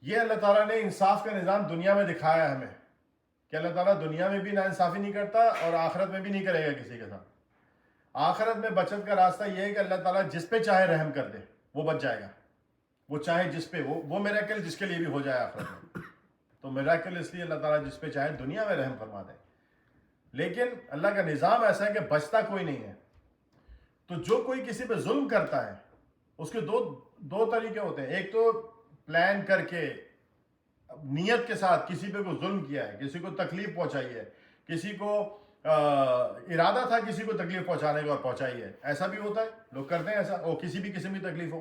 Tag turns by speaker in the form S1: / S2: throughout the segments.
S1: یہ اللہ تعالیٰ نے انصاف کا نظام دنیا میں دکھایا ہے ہمیں کہ اللہ تعالیٰ دنیا میں بھی ناانصافی نہیں کرتا اور آخرت میں بھی نہیں کرے گا کسی کے ساتھ. آخرت میں بچت کا راستہ یہ ہے کہ اللہ تعالیٰ جس پہ چاہے رحم کر دے وہ بچ جائے گا. وہ چاہے جس پہ وہ میراکل جس کے لیے بھی ہو جائے آخرت میں. تو میراکل اس لیے اللہ تعالیٰ جس پہ چاہے دنیا میں رحم فرما دے. لیکن اللہ کا نظام ایسا ہے کہ بچتا کوئی نہیں ہے. تو جو کوئی کسی پہ ظلم کرتا ہے اس کے دو طریقے ہوتے ہیں. ایک تو پلان کر کے نیت کے ساتھ کسی پہ کوئی ظلم کیا ہے, کسی کو تکلیف پہنچائی ہے, کسی کو ارادہ تھا کسی کو تکلیف پہنچانے کا اور پہنچائی ہے. ایسا بھی ہوتا ہے, لوگ کرتے ہیں ایسا, اور کسی بھی قسم کی تکلیف ہو.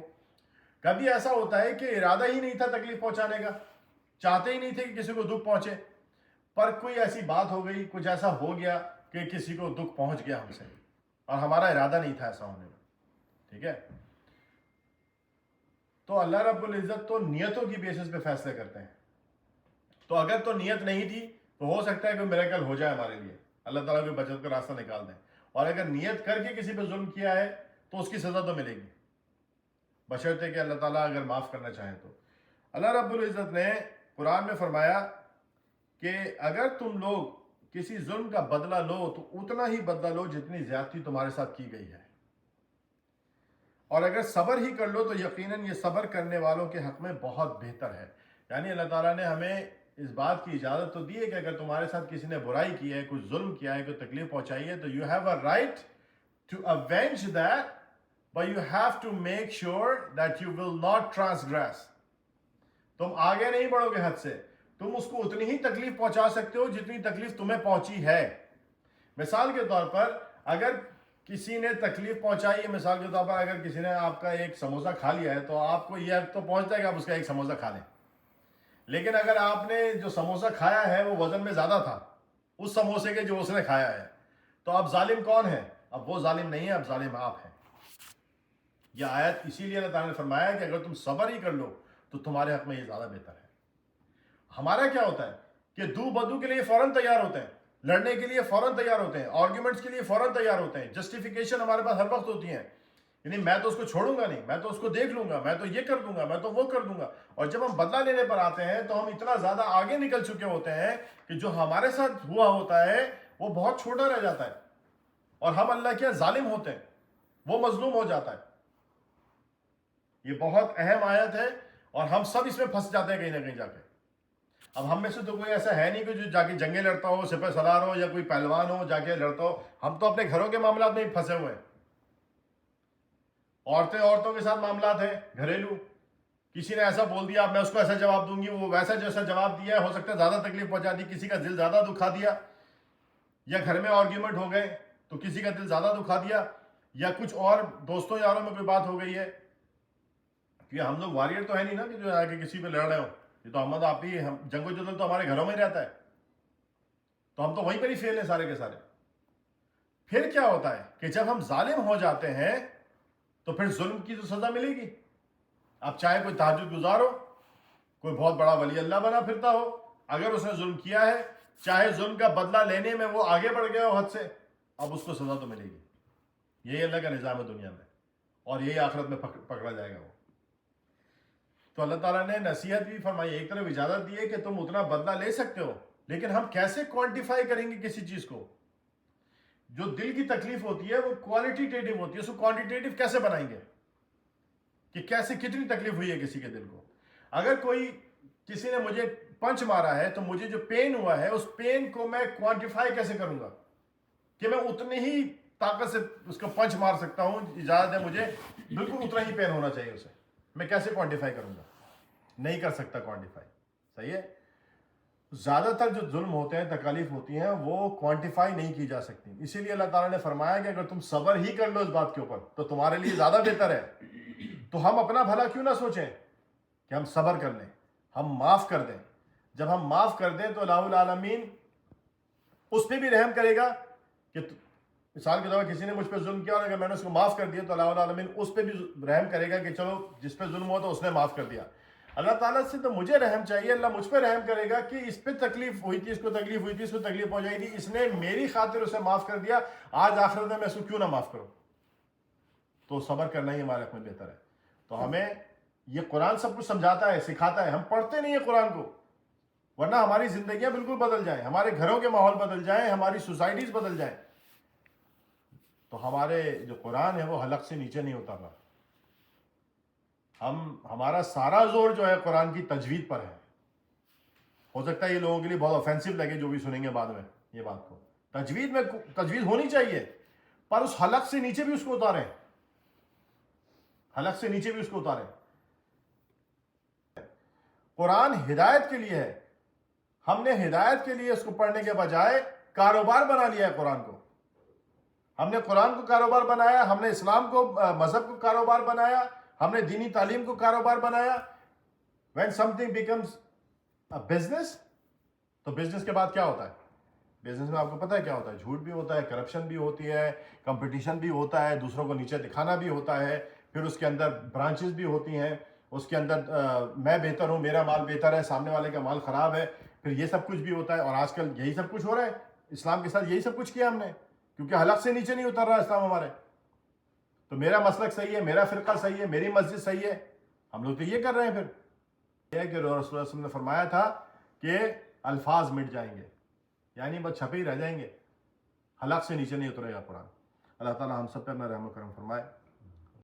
S1: کبھی ایسا ہوتا ہے کہ ارادہ ہی نہیں تھا تکلیف پہنچانے کا, چاہتے ہی نہیں تھے کہ کسی کو دکھ پہنچے, پر کوئی ایسی بات ہو گئی, کچھ ایسا ہو گیا کہ کسی کو دکھ پہنچ گیا ہم سے, اور ہمارا ارادہ نہیں تھا ایسا ہونے میں. ٹھیک ہے, تو اللہ رب العزت تو نیتوں کی بیسس پہ فیصلے کرتے ہیں. تو اگر تو نیت نہیں تھی تو ہو سکتا ہے کہ میراکل ہو جائے ہمارے لیے, اللہ تعالیٰ کوئی بچت کا راستہ نکال دیں. اور اگر نیت کر کے کسی پہ ظلم کیا ہے تو اس کی سزا تو ملے گی, بشرطے کہ اللہ تعالیٰ اگر معاف کرنا چاہیں تو. اللہ رب العزت نے قرآن میں فرمایا کہ اگر تم لوگ کسی ظلم کا بدلہ لو تو اتنا ہی بدلہ لو جتنی زیادتی تمہارے ساتھ کی گئی ہے, اور اگر صبر ہی کر لو تو یقیناً یہ صبر کرنے والوں کے حق میں بہت بہتر ہے. یعنی اللہ تعالیٰ نے ہمیں اس بات کی اجازت تو دی ہے کہ اگر تمہارے ساتھ کسی نے برائی کی ہے, کوئی ظلم کیا ہے, کوئی تکلیف پہنچائی ہے, تو you have a right to avenge that, but you have to make sure that you will not transgress. تم آگے نہیں بڑھو گے حد سے, تم اس کو اتنی ہی تکلیف پہنچا سکتے ہو جتنی تکلیف تمہیں پہنچی ہے. مثال کے طور پر اگر کسی نے تکلیف پہنچائی ہے, مثال کے طور پر اگر کسی نے آپ کا ایک سموسہ کھا لیا ہے تو آپ کو یہ تو پہنچ جائے گا آپ اس کا ایک سموسہ کھا لیں. لیکن اگر آپ نے جو سموسہ کھایا ہے وہ وزن میں زیادہ تھا اس سموسے کے جو اس نے کھایا ہے, تو اب ظالم کون ہے؟ اب وہ ظالم نہیں ہے, اب ظالم آپ ہیں. یہ آیت اسی لیے اللہ تعالیٰ نے فرمایا کہ اگر تم صبر ہی کر لو تو تمہارے حق میں یہ زیادہ بہتر ہے. ہمارا کیا ہوتا ہے کہ دو بدو کے لیے فوراً تیار ہوتے ہیں, لڑنے کے لیے فوراً تیار ہوتے ہیں, آرگیومنٹس کے لیے فوراً تیار ہوتے ہیں, جسٹیفیکیشن ہمارے پاس ہر وقت ہوتی ہیں. یعنی میں تو اس کو چھوڑوں گا نہیں, میں تو اس کو دیکھ لوں گا, میں تو یہ کر دوں گا, میں تو وہ کر دوں گا. اور جب ہم بدلہ لینے پر آتے ہیں تو ہم اتنا زیادہ آگے نکل چکے ہوتے ہیں کہ جو ہمارے ساتھ ہوا ہوتا ہے وہ بہت چھوٹا رہ جاتا ہے, اور ہم اللہ کے ظالم ہوتے ہیں, وہ مظلوم ہو جاتا ہے. یہ بہت اہم آیت ہے اور ہم سب اس میں پھنس جاتے ہیں کہیں نہ کہیں جا کے. اب ہم میں سے تو کوئی ایسا ہے نہیں کہ جو جا کے جنگیں لڑتا ہو, سپہ سالار ہو یا کوئی پہلوان ہو جا کے لڑتا ہو. ہم تو اپنے گھروں کے معاملات میں ہی پھنسے ہوئے ہیں. عورتوں کے ساتھ معاملات ہیں گھریلو, کسی نے ایسا بول دیا میں اس کو ایسا جواب دوں گی, وہ ویسا جیسا جواب دیا ہے, ہو سکتا ہے زیادہ تکلیف پہنچا دی, کسی کا دل زیادہ دکھا دیا, یا گھر میں آرگیومنٹ ہو گئے تو کسی کا دل زیادہ دکھا دیا, یا کچھ اور دوستوں یاروں میں کوئی بات ہو گئی ہے. کیونکہ ہم لوگ واریر تو ہے نہیں نا کہ جو آگے کسی پہ لڑ رہے ہو. یہ تو ہم آپ ہی جنگ و جدل تو ہمارے گھروں میں ہی رہتا ہے, تو ہم تو وہیں پر ہی فیل ہیں سارے کے سارے. پھر کیا ہوتا ہے کہ جب ہم ظالم ہو جاتے ہیں تو پھر ظلم کی تو سزا ملے گی. اب چاہے کوئی تہجد گزار ہو, کوئی بہت بڑا ولی اللہ بنا پھرتا ہو, اگر اس نے ظلم کیا ہے, چاہے ظلم کا بدلہ لینے میں وہ آگے بڑھ گیا ہو حد سے, اب اس کو سزا تو ملے گی. یہی اللہ کا نظام ہے دنیا میں, اور یہی آخرت میں پکڑا جائے گا وہ. تو اللہ تعالیٰ نے نصیحت بھی فرمائی, ایک طرف اجازت دی ہے کہ تم اتنا بدلہ لے سکتے ہو, لیکن ہم کیسے کوانٹیفائی کریں گے کسی چیز کو؟ جو دل کی تکلیف ہوتی ہے وہ کوالٹیٹیو ہوتی ہے, اس کو کوانٹیٹیو کیسے بنائیں گے کہ کیسے کتنی تکلیف ہوئی ہے کسی کے دل کو؟ اگر کسی نے مجھے پنچ مارا ہے تو مجھے جو پین ہوا ہے اس پین کو میں کوانٹیفائی کیسے کروں گا کہ میں اتنی ہی طاقت سے اس کو پنچ مار سکتا ہوں, اجازت ہے مجھے بالکل اتنا ہی پین ہونا چاہیے اسے, میں کیسے کوانٹیفائی کروں گا؟ نہیں کر سکتا کوانٹیفائی. صحیح ہے, زیادہ تر جو ظلم ہوتے ہیں, تکالیف ہوتی ہیں, وہ کوانٹیفائی نہیں کی جا سکتی. اسی لیے اللہ تعالیٰ نے فرمایا کہ اگر تم صبر ہی کر لو اس بات کے اوپر تو تمہارے لیے زیادہ بہتر ہے. تو ہم اپنا بھلا کیوں نہ سوچیں کہ ہم صبر کر لیں, ہم معاف کر دیں. جب ہم معاف کر دیں تو الہ العالمین اس پہ بھی رحم کرے گا. کہ مثال کے طور پر کسی نے مجھ پہ ظلم کیا اور اگر میں نے اس کو معاف کر دیا تو الہ العالمین اس پہ بھی رحم کرے گا کہ چلو جس پہ ظلم ہوا تو اس نے معاف کر دیا. اللہ تعالیٰ سے تو مجھے رحم چاہیے, اللہ مجھ پہ رحم کرے گا کہ اس پہ تکلیف ہوئی تھی, اس کو تکلیف ہوئی تھی, اس کو تکلیف پہنچائی تھی, اس نے میری خاطر اسے معاف کر دیا, آج آخرت میں اس کو کیوں نہ معاف کروں. تو صبر کرنا ہی ہمارے حق میں بہتر ہے. تو ہمیں یہ قرآن سب کچھ سمجھاتا ہے، سکھاتا ہے. ہم پڑھتے نہیں ہیں قرآن کو، ورنہ ہماری زندگیاں بالکل بدل جائیں، ہمارے گھروں کے ماحول بدل جائیں، ہماری سوسائٹیز بدل جائیں. تو ہمارے جو قرآن ہے وہ حلق سے نیچے نہیں اتر رہا. ہمارا سارا زور جو ہے قرآن کی تجوید پر ہے. ہو سکتا ہے یہ لوگوں کے لیے بہت آفینسو لگے جو بھی سنیں گے بعد میں یہ بات کو. تجوید ہونی چاہیے، پر اس حلق سے نیچے بھی اس کو اتاریں، حلق سے نیچے بھی اس کو اتاریں. قرآن ہدایت کے لیے ہے. ہم نے ہدایت کے لیے اس کو پڑھنے کے بجائے کاروبار بنا لیا ہے قرآن کو. ہم نے قرآن کو کاروبار بنایا، ہم نے اسلام کو مذہب کو کاروبار بنایا، ہم نے دینی تعلیم کو کاروبار بنایا. when something becomes a business، تو بزنس کے بعد کیا ہوتا ہے؟ بزنس میں آپ کو پتہ ہے کیا ہوتا ہے؟ جھوٹ بھی ہوتا ہے، کرپشن بھی ہوتی ہے، کمپٹیشن بھی ہوتا ہے، دوسروں کو نیچے دکھانا بھی ہوتا ہے. پھر اس کے اندر برانچز بھی ہوتی ہیں، اس کے اندر میں بہتر ہوں، میرا مال بہتر ہے، سامنے والے کا مال خراب ہے. پھر یہ سب کچھ بھی ہوتا ہے. اور آج کل یہی سب کچھ ہو رہا ہے اسلام کے ساتھ. یہی سب کچھ کیا ہم نے، کیونکہ حلق سے نیچے نہیں اتر رہا اسلام ہمارے. تو میرا مسلک صحیح ہے، میرا فرقہ صحیح ہے، میری مسجد صحیح ہے، ہم لوگ تو یہ کر رہے ہیں. پھر یہ کہ رسول اللہ صلی اللہ علیہ وسلم نے فرمایا تھا کہ الفاظ مٹ جائیں گے، یعنی بس چھپے ہی رہ جائیں گے، حلق سے نیچے نہیں اترے گا قرآن. اللہ تعالی ہم سب پہ اپنا رحم و کرم فرمائے.